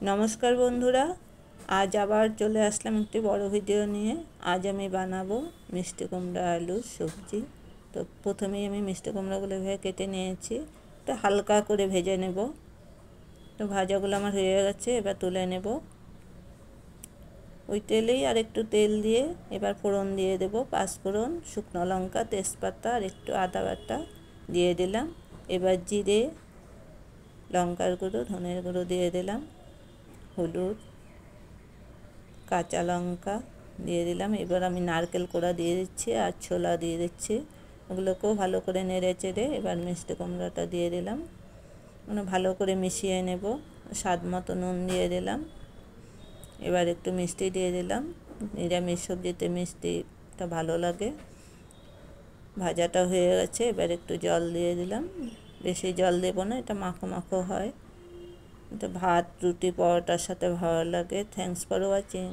নমস্কার বন্ধুরা, আজ আবার চলে আসলাম একটি বড় ভিডিও নিয়ে। আজ আমি বানাবো মিষ্টি কুমড়া আলুর সবজি। তো প্রথমেই আমি মিষ্টি কুমড়াগুলো ভেজে কেটে নিয়েছি, তো হালকা করে ভেজে নেব। তো ভাজাগুলো আমার হয়ে গেছে, এবার তুলে নেব। ওই তেলেই আর একটু তেল দিয়ে এবার ফোড়ন দিয়ে দেব। পাঁচফোড়ন, শুকনো লঙ্কা, তেজপাতা আর একটু আদা বাটা দিয়ে দিলাম। এবার জিরে, লঙ্কার গুঁড়ো, ধনের গুঁড়ো দিয়ে দিলাম, হলুদ, কাঁচা লঙ্কা দিয়ে দিলাম। এবার আমি নারকেল কোড়া দিয়ে দিচ্ছি আর ছোলা দিয়ে দিচ্ছি। ওগুলোকেও ভালো করে নেড়ে চেড়ে এবার মিষ্টি কুমড়াটা দিয়ে দিলাম, মানে ভালো করে মিশিয়ে নেব। স্বাদ মতো নুন দিয়ে দিলাম। এবার একটু মিষ্টি দিয়ে দিলাম, নিরামিষ সবজিতে মিষ্টিটা ভালো লাগে। ভাজাটা হয়ে গেছে, এবার একটু জল দিয়ে দিলাম। বেশি জল দেবো না, এটা মাখো মাখো হয়। এটা ভাত, রুটি, পরোটার সাথে ভালো লাগে। Thanks for watching.